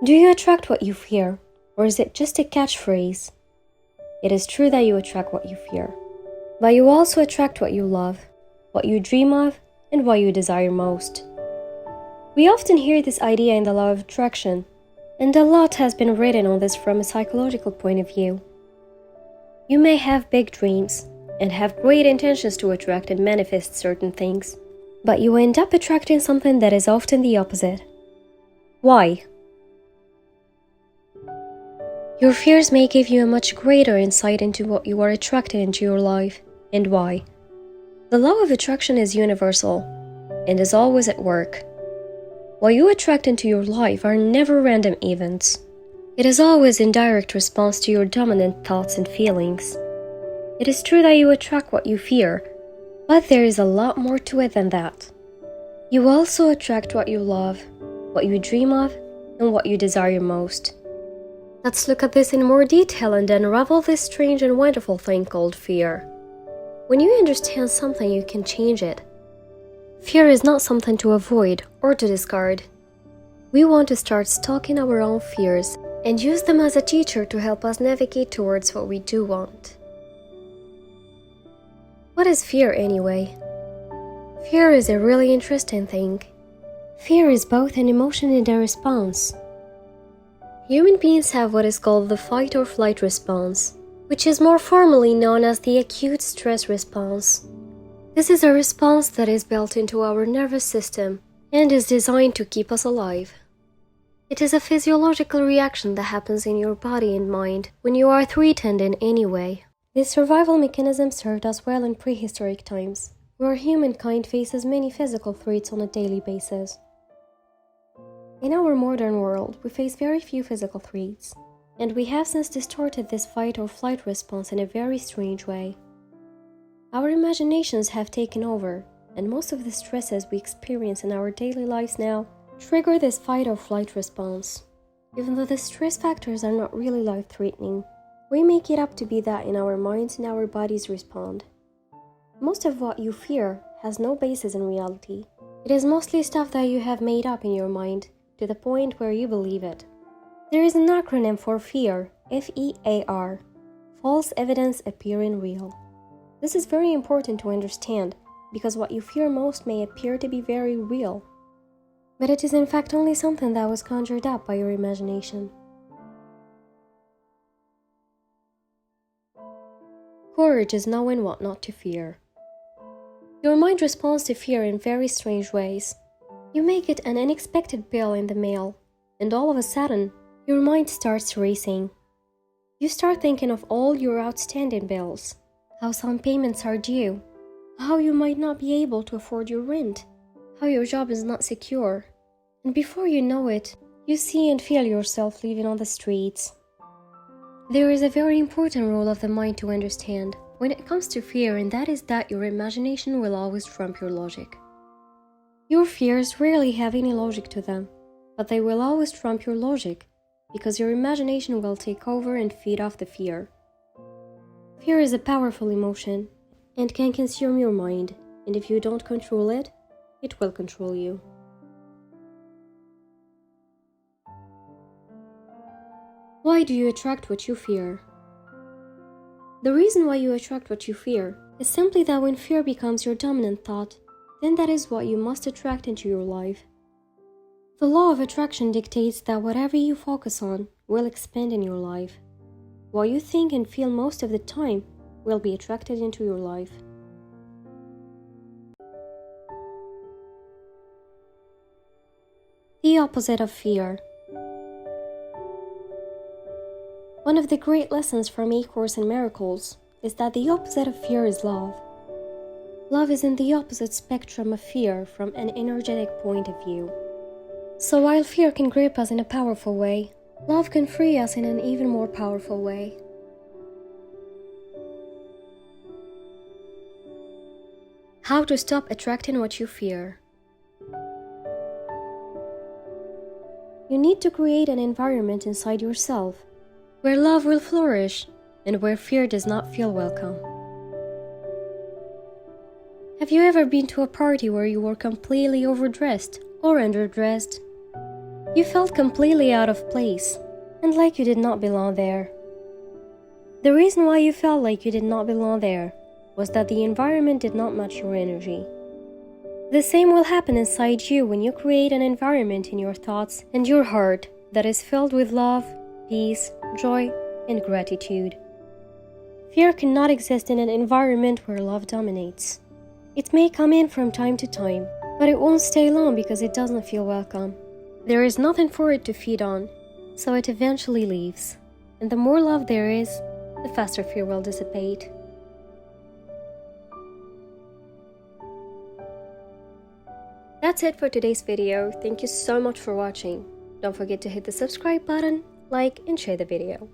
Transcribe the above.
Do you attract what you fear, or is it just a catchphrase? It is true that you attract what you fear, but you also attract what you love, what you dream of, and what you desire most. We often hear this idea in the law of attraction, and a lot has been written on this from a psychological point of view. You may have big dreams and have great intentions to attract and manifest certain things, but you end up attracting something that is often the opposite. Why? Your fears may give you a much greater insight into what you are attracting into your life and why. The law of attraction is universal and is always at work. What you attract into your life are never random events. It is always in direct response to your dominant thoughts and feelings. It is true that you attract what you fear, but there is a lot more to it than that. You also attract what you love, what you dream of, and what you desire most. Let's look at this in more detail and unravel this strange and wonderful thing called fear. When you understand something, you can change it. Fear is not something to avoid or to discard. We want to start stalking our own fears and use them as a teacher to help us navigate towards what we do want. What is fear anyway? Fear is a really interesting thing. Fear is both an emotion and a response. Human beings have what is called the fight or flight response, which is more formally known as the acute stress response. This is a response that is built into our nervous system and is designed to keep us alive. It is a physiological reaction that happens in your body and mind when you are threatened in any way. This survival mechanism served us well in prehistoric times, where humankind faces many physical threats on a daily basis. In our modern world, we face very few physical threats, and we have since distorted this fight or flight response in a very strange way. Our imaginations have taken over, and most of the stresses we experience in our daily lives now trigger this fight or flight response. Even though the stress factors are not really life-threatening, we make it up to be that in our minds and our bodies respond. Most of what you fear has no basis in reality. It is mostly stuff that you have made up in your mind to the point where you believe it. There is an acronym for FEAR, F-E-A-R, false evidence appearing real. This is very important to understand because what you fear most may appear to be very real, but it is in fact only something that was conjured up by your imagination. Courage is knowing what not to fear. Your mind responds to fear in very strange ways. You may get an unexpected bill in the mail, and all of a sudden, your mind starts racing. You start thinking of all your outstanding bills, how some payments are due, how you might not be able to afford your rent, how your job is not secure, and before you know it, you see and feel yourself living on the streets. There is a very important role of the mind to understand when it comes to fear, and that is that your imagination will always trump your logic. Your fears rarely have any logic to them, but they will always trump your logic, because your imagination will take over and feed off the fear. Fear is a powerful emotion, and can consume your mind, and if you don't control it, it will control you. Why do you attract what you fear? The reason why you attract what you fear is simply that when fear becomes your dominant thought, then that is what you must attract into your life. The law of attraction dictates that whatever you focus on will expand in your life. What you think and feel most of the time will be attracted into your life. The opposite of fear. One of the great lessons from A Course in Miracles is that the opposite of fear is love. Love is in the opposite spectrum of fear from an energetic point of view. So while fear can grip us in a powerful way, love can free us in an even more powerful way. How to stop attracting what you fear. You need to create an environment inside yourself where love will flourish and where fear does not feel welcome. Have you ever been to a party where you were completely overdressed or underdressed? You felt completely out of place and like you did not belong there. The reason why you felt like you did not belong there was that the environment did not match your energy. The same will happen inside you when you create an environment in your thoughts and your heart that is filled with love, peace, joy, and gratitude. Fear cannot exist in an environment where love dominates. It may come in from time to time, but it won't stay long because it doesn't feel welcome. There is nothing for it to feed on, so it eventually leaves. And the more love there is, the faster fear will dissipate. That's it for today's video. Thank you so much for watching. Don't forget to hit the subscribe button, like, and share the video.